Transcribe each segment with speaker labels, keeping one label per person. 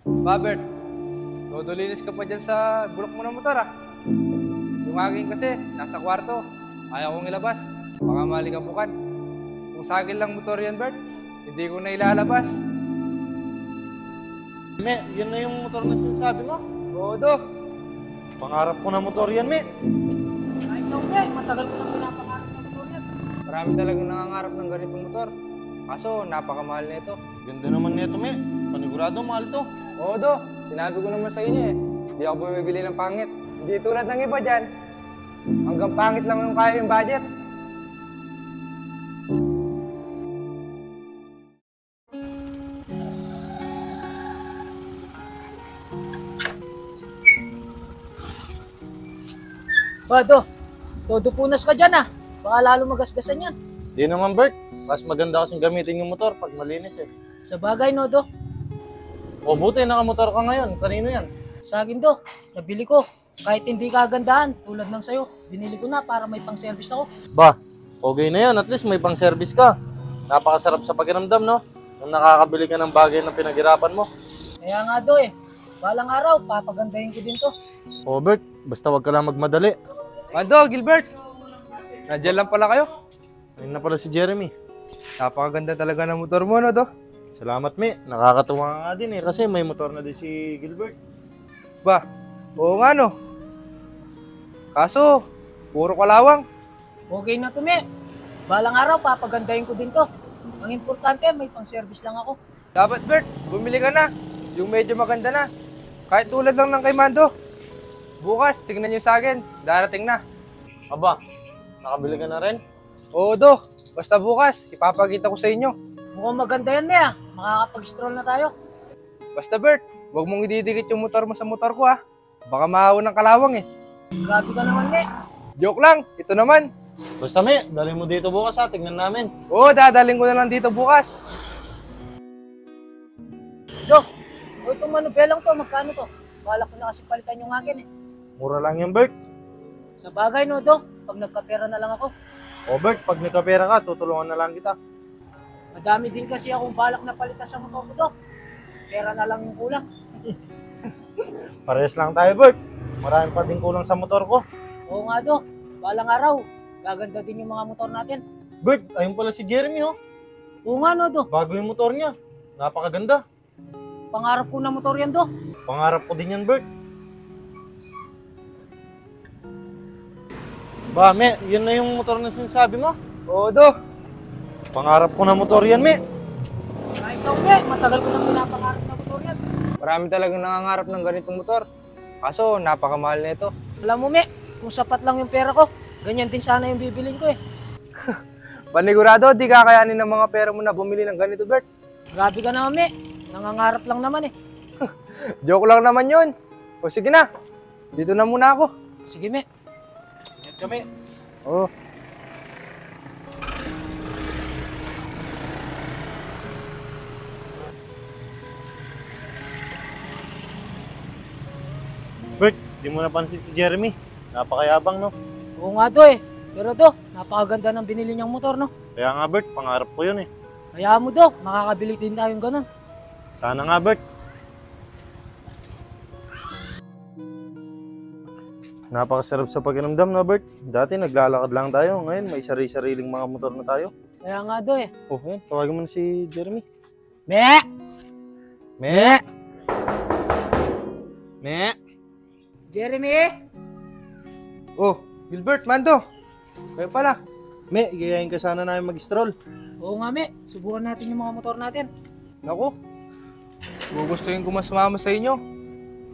Speaker 1: Babert, tutulinis ka pa dyan sa bulok mo ng motor ah. Yung akin kasi, nasa kwarto. Ayaw kong ilabas. Baka malikabukan. Kung sa akin lang motor yan, Bert, hindi ko na ilalabas.
Speaker 2: Me, yun na yung motor na sinasabi mo?
Speaker 1: Oo, do.
Speaker 2: Pangarap ko na motor yan, me.
Speaker 3: Ay, ikaw nga, matagal ko nang pinapangarap ng motor yan.
Speaker 1: Marami talagang nangangarap ng ganitong motor. Kaso, napakamahal na ito.
Speaker 2: Ganda naman nito, me. Panigurado, mahal to.
Speaker 1: Oo, do. Sinabi ko naman sa inyo eh. Hindi ako bumibili ng pangit. Hindi tulad ng iba dyan. Hanggang pangit lang yung kaya yung budget.
Speaker 3: Bado, todo punas ka dyan ah. Baka lalo magasgasan yan.
Speaker 2: Di naman, Bert. Mas maganda kasing gamitin yung motor pag malinis eh.
Speaker 3: Sa bagay no, Do.
Speaker 2: O buti, nakamotor ka ngayon. Kanino yan?
Speaker 3: Sa akin, Do. Nabili ko. Kahit hindi kagandahan, tulad ng sayo, binili ko na para may pang-service ako.
Speaker 2: Ba, okay na yan. At least may pang-service ka. Napakasarap sa pakiramdam, no? Nung nakakabili ka ng bagay na pinaghirapan mo.
Speaker 3: Kaya nga, Do eh. Balang araw, papagandahin ko din to.
Speaker 2: O, Bert, basta wag ka lang magmadali.
Speaker 1: Mando, Gilbert. Nandiyan lang pala kayo.
Speaker 2: Ayun na pala si Jeremy.
Speaker 1: Napakaganda talaga ng motor mo, no, do?
Speaker 2: Salamat, me. Nakakatuwa nga din eh. Kasi may motor na din si Gilbert.
Speaker 1: Ba, oo nga, no? Kaso, puro kalawang.
Speaker 3: Okay na to, me. Balang araw, papagandahin ko din to. Ang importante, may pang-service lang ako.
Speaker 1: Dapat, Bert, bumili ka na. Yung medyo maganda na. Kahit tulad lang ng kay Mando. Bukas, tingnan nyo sa akin. Darating na.
Speaker 2: Aba, nakabili ka na rin?
Speaker 1: Oo, do. Basta bukas, ipapakita ko sa inyo.
Speaker 3: Mukhang maganda yan, me ah. Makakapag-stroll na tayo.
Speaker 1: Basta, Bert, huwag mong ididikit yung motor mo sa motor ko, ha. Baka mahawa ng kalawang, eh.
Speaker 3: Grabe ka naman, me.
Speaker 1: Joke lang, ito naman.
Speaker 2: Basta, me. Dali mo dito bukas ha. Tignan namin.
Speaker 1: Oo, dadaling ko na lang dito bukas.
Speaker 3: Do, o itong manubelang to, magkano to? Balak ko na kasi palitan yung akin eh.
Speaker 2: Mura lang yan, Bert.
Speaker 3: Sa bagay no, Do, pag nagkapera na lang ako.
Speaker 2: O, Bert, pag nagkapera ka, tutulungan na lang kita.
Speaker 3: Madami din kasi akong balak na palitan sa motor ko, Do. Pera na lang yung kulang.
Speaker 2: Parehas lang tayo, Bert. Marami pa din kulang sa motor ko.
Speaker 3: Oo nga, Do. Balang araw, gaganda din yung mga motor natin.
Speaker 2: Bert, ayun pala si Jeremy, oh.
Speaker 3: Oo nga, no, Do.
Speaker 2: Bago yung motor niya. Napakaganda.
Speaker 3: Pangarap ko na motor yan, Do.
Speaker 2: Pangarap ko din yan, Bert. Ba, me, yun na yung motor na sinasabi mo?
Speaker 1: Oo, do.
Speaker 2: Pangarap ko na motor yan, me.
Speaker 3: Ay, ikaw, me. Matagal ko nang pinapangarap na motor yan.
Speaker 1: Marami talagang nangangarap ng ganitong motor. Kaso, napakamahal na ito.
Speaker 3: Alam mo, me, kung sapat lang yung pera ko, ganyan din sana yung bibilin ko eh.
Speaker 1: Panigurado, di kakayanin ng mga pera mo na bumili ng ganito, Bert.
Speaker 3: Grabe ka naman, me. Nangangarap lang naman eh.
Speaker 1: Joke lang naman yun. O sige na, dito na muna ako.
Speaker 3: Sige, me.
Speaker 2: Yan kami.
Speaker 1: Oo.
Speaker 2: Bert, di mo napansin si Jeremy. Napakayabang, no?
Speaker 3: Oo nga, Do eh. Pero, Do, napakaganda ng binili niyang motor, no?
Speaker 2: Kaya nga, Bert, pangarap ko yun eh.
Speaker 3: Kaya mo, Do, makakabili din tayong ganun.
Speaker 2: Sana nga, Bert. Napakasarap sa pakiramdam, no, Bert? Dati naglalakad lang tayo. Ngayon, may sari-sariling mga motor na tayo.
Speaker 3: Kaya nga, Do eh.
Speaker 2: Oh, yan. Tawagin mo na si Jeremy.
Speaker 3: Me!
Speaker 2: Me! Me!
Speaker 3: Jeremy!
Speaker 1: Oh, Gilbert, Mando. Kayo pala.
Speaker 2: Me, igayahin ka sana namin mag-stroll.
Speaker 3: Oo nga, me. Subukan natin yung mga motor natin.
Speaker 1: Naku, gugustuhin ko mas sumama sa inyo.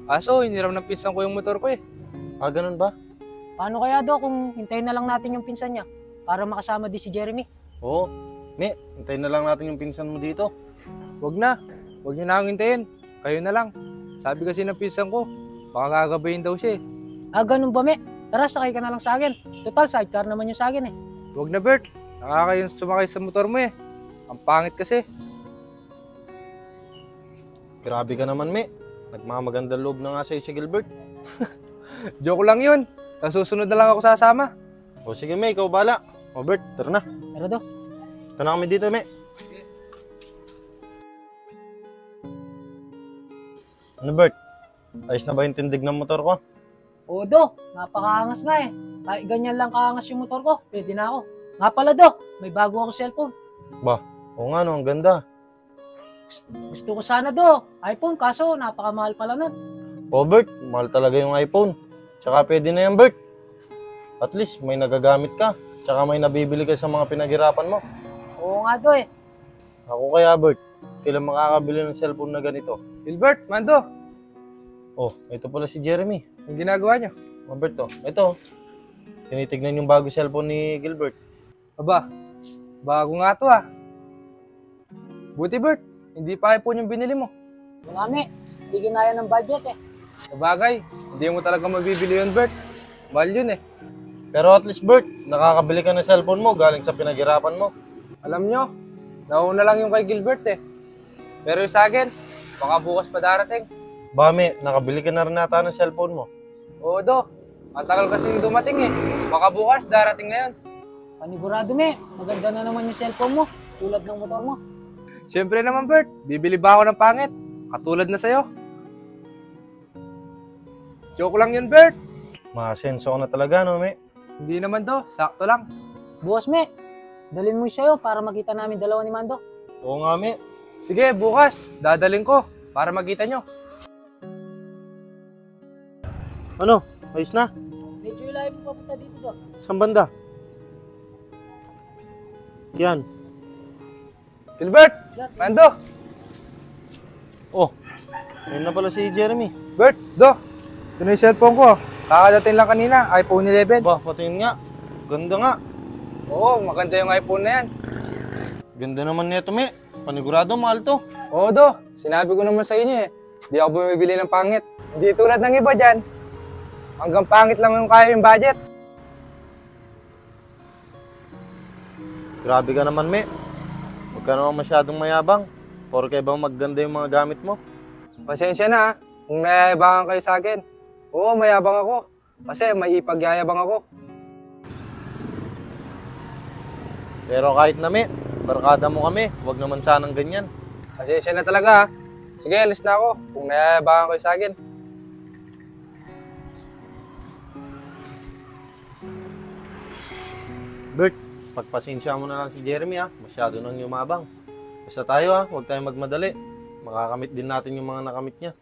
Speaker 1: Kaso, hiniram ng pinsan ko yung motor ko eh.
Speaker 2: Ah, ganun ba?
Speaker 3: Paano kaya, Do, kung hintayin na lang natin yung pinsan niya para makasama din si Jeremy?
Speaker 2: Oo. Me, hintayin na lang natin yung pinsan mo dito.
Speaker 1: Wag na. Wag niyo na akong hintayin. Kayo na lang. Sabi kasi ng pinsan ko, baka gagabayin daw siya eh.
Speaker 3: Ah, ganun ba, me? Tara, sakay ka na lang sa akin. Total, sidecar naman yung sa akin eh.
Speaker 1: Wag na, Bert. Nakakayong sumakay sa motor mo eh. Ang pangit kasi.
Speaker 2: Grabe ka naman, me. Nagmamagandang loob na nga sa'yo si Gilbert.
Speaker 1: Joke lang yun. Sa susunod na lang ako sasama.
Speaker 2: O sige, me, ikaw bala. O Bert, tara na.
Speaker 3: Pero, Do,
Speaker 2: Ito na kami dito, me. Ano Bert? Ayos na ba yung tindig ng motor ko?
Speaker 3: Oo do, napakaangas nga eh. Kahit ganyan lang kaangas yung motor ko, pwede na ako. Nga pala do, may bago ako cellphone.
Speaker 2: Oo nga no, ang ganda.
Speaker 3: Gusto ko sana do, iPhone, kaso napakamahal pala nun.
Speaker 2: Oo Bert, mahal talaga yung iPhone. Tsaka pwede na yan Bert. At least may nagagamit ka. Tsaka may nabibili ka sa mga pinaghirapan mo.
Speaker 3: Oo nga do eh.
Speaker 2: Ako kaya Bert, kailan makakabili ng cellphone na ganito?
Speaker 1: Gilbert, Mando,
Speaker 2: Oh, ito pala si Jeremy.
Speaker 1: yung ginagawa niyo.
Speaker 2: Oh Bert to, ito. Tinitignan yung bago cellphone ni Gilbert.
Speaker 1: Aba, bago nga to ah. Buti Bert, hindi pa iPhone yung binili mo.
Speaker 3: Marami, hindi ginaya ng budget eh.
Speaker 1: Sa bagay, hindi mo talaga mabibili yun Bert. Mahal yun eh.
Speaker 2: Pero at least Bert, nakakabili ka ng cellphone mo galing sa pinaghirapan mo.
Speaker 1: Alam nyo, nauna lang yung kay Gilbert eh. Pero yung sa akin, baka bukas pa darating.
Speaker 2: Bami, nakabili ka na rin nata ng cellphone mo.
Speaker 1: Oo do, ang tagal kasi yung dumating eh. Baka bukas darating na yun.
Speaker 3: Panigurado me, maganda na naman yung cellphone mo, tulad ng motor mo.
Speaker 1: Siyempre naman Bert, bibili ba ako ng pangit? Katulad na sa'yo. Joke lang yun Bert.
Speaker 2: Masenso ka na talaga no, me?
Speaker 1: Hindi naman do, sakto lang.
Speaker 3: Bukas me, dalhin mo sa'yo para makita namin dalawa ni Mando.
Speaker 2: Oo nga, me.
Speaker 1: Sige, bukas, dadaling ko para makita nyo.
Speaker 2: Ano? Ayos na?
Speaker 3: Medyo ilayo mo papunta dito do.
Speaker 2: Saan banda? Yan.
Speaker 1: Gilbert, Mando,
Speaker 2: Oh, ayun na pala si Jeremy.
Speaker 1: Bert, do. Ito na yung cellphone ko. Kakadating lang kanina, iPhone 11.
Speaker 2: Ba, patingin nga. Ganda nga.
Speaker 1: Oo, maganda yung iPhone na yan.
Speaker 2: Ganda naman nito, me. Panigurado, mahal to.
Speaker 1: Oo do, sinabi ko naman sa inyo eh. Hindi ako bumibili ng pangit. Hindi tulad ng iba dyan. Hanggang pangit lang yung kaya yung budget.
Speaker 2: Grabe ka naman, me. Huwag ka naman masyadong mayabang. Porke bang maganda yung mga gamit mo?
Speaker 1: Pasensya na ha, kung nayayabangan kayo sa akin. Oo, mayabang ako. Kasi may ipagyayabang ako.
Speaker 2: Pero kahit na, me, barkada mo kami. Huwag naman sanang ganyan.
Speaker 1: Pasensya na talaga ha. Sige, alis na ako kung nayayabangan kayo sa akin.
Speaker 2: Bert, pagpasensya mo na lang si Jeremy, ha. Masyado nang yumabang. Basta tayo, ha. Huwag tayong magmadali. Makakamit din natin yung mga nakamit niya.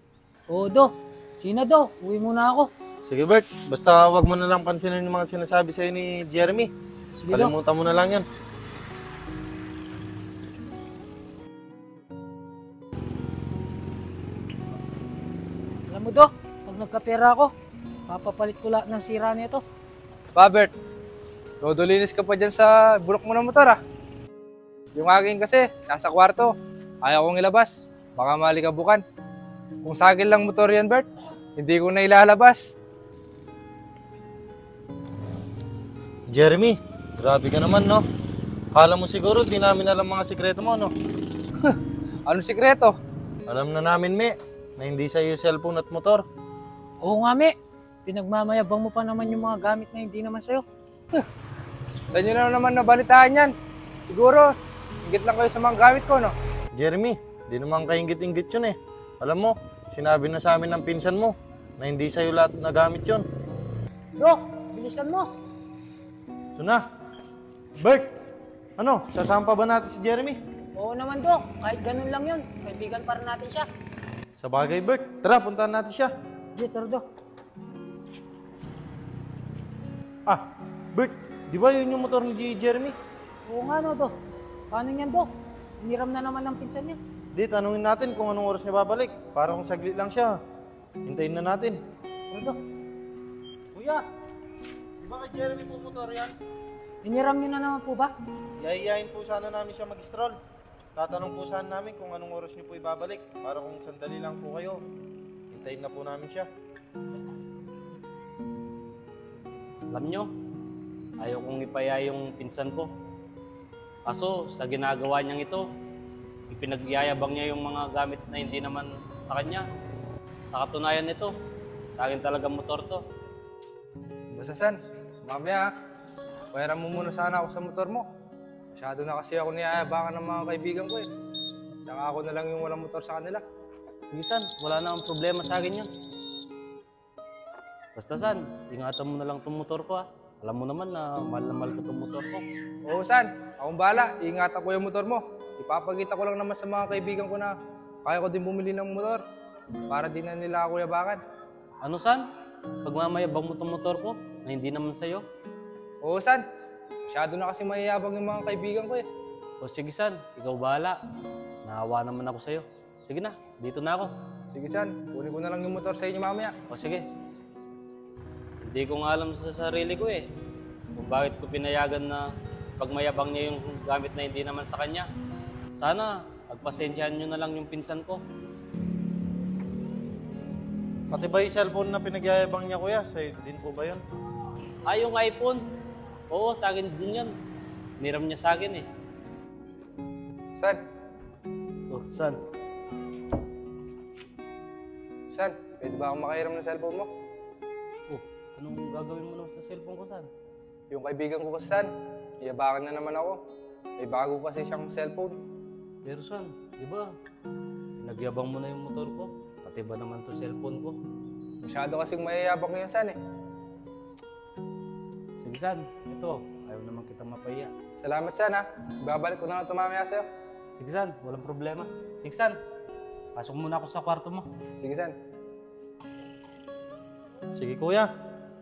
Speaker 3: Oo do, sino do, uwi muna ako.
Speaker 2: Sige, Bert. Basta huwag mo na lang pansinin yung mga sinasabi sa'yo ni Jeremy.
Speaker 3: Sige do.
Speaker 2: Kalimutan mo na lang yan.
Speaker 3: Alam mo do, pag nagkapera ako, papapalit ko lahat ng sira nito.
Speaker 1: Bert, dodolinis ka pa dyan sa bulok mo ng motor ah. Yung akin kasi, nasa kwarto. Ayaw kong ilabas. Baka malikabukan. Kung sa akin lang motor yan, Bert, hindi ko na ilalabas.
Speaker 2: Jeremy, grabe ka naman, no? Kala mo siguro, di namin alam mga sikreto mo, no?
Speaker 1: Anong sikreto?
Speaker 2: Alam na namin, me, na hindi sa'yo yung cellphone at motor.
Speaker 3: Oo nga me, pinagmamayabang mo pa naman yung mga gamit na hindi naman sa'yo.
Speaker 1: Sa inyo na naman nabalitaan yan. Siguro, higit lang kayo sa mga gamit ko, no?
Speaker 2: Jeremy, di naman kainggit-inggit yun, eh. Alam mo, sinabi na sa amin ng pinsan mo na hindi sa'yo lahat na gamit yun.
Speaker 3: Dok, bilisan mo.
Speaker 2: Ito na. Bert, ano, sasama pa ba natin si Jeremy?
Speaker 3: Oo naman Dok, kahit ganun lang yun, kaibigan pa rin natin siya.
Speaker 2: Sa bagay, Bert. Tara, puntahan natin siya.
Speaker 3: Dito Dok.
Speaker 2: Ah, Bert, di ba yun yung motor ni Jeremy?
Speaker 3: Oo nga no Dok, paano yan Dok? Hiniram na naman ng pinsan niya.
Speaker 2: Di, tanungin natin kung anong oras niya babalik. Para kung saglit lang siya. Hintayin na natin.
Speaker 3: Ano Dok?
Speaker 2: Kuya, di ba kay Jeremy po motor yan?
Speaker 3: Hiniram niyo na naman po ba?
Speaker 2: Yayayain po sana namin siya mag-stroll. Tatanong po sana namin kung anong oras niyo po ibabalik. Para kung sandali lang po kayo. Hintayin na po namin siya.
Speaker 4: Alam nyo, ayaw kong ipaya yung pinsan ko. Kaso sa ginagawa niyang ito, ipinagyayabang niya yung mga gamit na hindi naman sa kanya. Sa katunayan nito, sa akin talagang motor to.
Speaker 1: Basta San, mamaya, bayaran mo muna sana ako sa motor mo. Masyado na kasi ako niyayabangan ng mga kaibigan ko eh. Tsaka ako na lang yung walang motor sa kanila.
Speaker 4: Sige, San. Wala na akong problema sa akin yun. Basta, San, ingatan mo na lang itong motor ko, ha. Alam mo naman na mahal ko itong motor ko.
Speaker 1: Oo, San. Akong bahala. Iingatan ko yung motor mo. Ipapakita ko lang naman sa mga kaibigan ko na kaya ko din bumili ng motor para din na nila ako yabangan.
Speaker 4: Ano, San? Pagmamayabang mo itong motor ko na hindi naman sa'yo?
Speaker 1: Oo, San. Masyado na kasi mayayabang yung mga kaibigan ko eh.
Speaker 4: O sige, San. Ikaw bahala. Naawa naman ako sa'yo. Sige na. Dito na ako.
Speaker 1: Sige, San. Kunin ko na lang yung motor sa inyo mamaya.
Speaker 4: O sige. Hindi ko nga alam sa sarili ko eh. Kung bakit ko pinayagan na pagmayabang niya yung gamit na hindi naman sa kanya. Sana, pagpasensyahan nyo na lang yung pinsan ko.
Speaker 2: Pati ba yung cellphone na pinagyayabang niya, kuya? Sa'yo din po ba yun?
Speaker 4: Yung iPhone. Oo, sa akin din yun. Niram niya sa akin eh.
Speaker 1: San?
Speaker 4: Oh, San?
Speaker 1: San? Pwede ba akong makairam ng cellphone mo?
Speaker 4: Oh, anong gagawin mo naman sa cellphone ko, San?
Speaker 1: Yung kaibigan ko kasi, San. Iyabangan na naman ako. May bago kasi siyang cellphone.
Speaker 4: Pero San, di ba? Pinagyabang mo na yung motor ko. Pati ba naman to cellphone ko?
Speaker 1: Masyado kasing mayayabang yun, San eh.
Speaker 4: Sige, San. Ito, ayaw naman kita mapahiya.
Speaker 1: Salamat, San ha. Babalik ko na lang ito mamaya sa'yo.
Speaker 4: Sige, San. Walang problema. Sige, San. Pasok muna ako sa kwarto mo.
Speaker 1: Sige, San.
Speaker 2: Sige, kuya.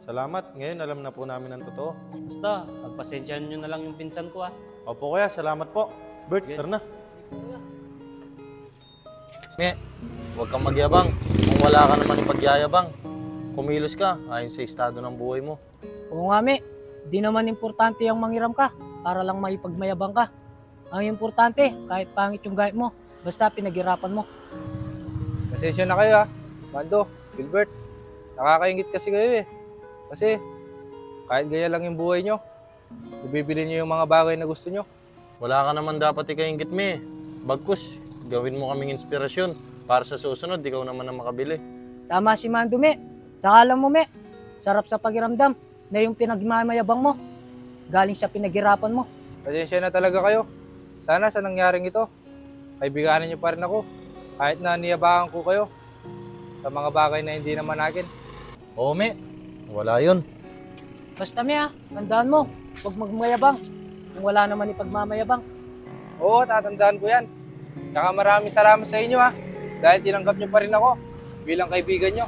Speaker 2: Salamat. Ngayon, alam na po namin ang totoo.
Speaker 4: Basta, pagpasensyahan nyo na lang yung pinsan ko, ha.
Speaker 2: Opo, kuya. Salamat po. Bert,
Speaker 4: Sige.
Speaker 2: tara na. Me, huwag kang magyabang. Kung wala ka naman ipagyayabang, kumilos ka ayon sa estado ng buhay mo.
Speaker 3: Oo nga, me. Di naman importante yung manghiram ka para lang maipagmayabang ka. Ang importante, kahit pangit yung gayet mo, basta pinaghirapan mo.
Speaker 1: Pasensya na kayo ha. Mando, Gilbert. Nakakaingit kasi kayo eh. Kasi kahit gaya lang yung buhay nyo, ibibili nyo yung mga bagay na gusto nyo.
Speaker 2: Wala ka naman dapat ikaingit, me. Bagkus, gawin mo kaming inspirasyon para sa susunod, ikaw naman ang makabili.
Speaker 3: Tama si Mando, me. Saka alam mo, me, sarap sa pakiramdam na yung pinagmamayabang mo, galing sa pinaghirapan mo.
Speaker 1: Pasensya na talaga kayo. Sana sa nangyaring ito, kaibiganin nyo pa rin ako. Kahit na niyabangan ko kayo sa mga bagay na hindi naman akin.
Speaker 2: Oo, me. Wala yun.
Speaker 3: Basta, me, tandaan mo, huwag magmayabang kung wala naman ipagmamayabang.
Speaker 1: Oo, tatandaan ko yan. Saka maraming salamat sa inyo ha. Dahil tinanggap nyo pa rin ako bilang kaibigan nyo.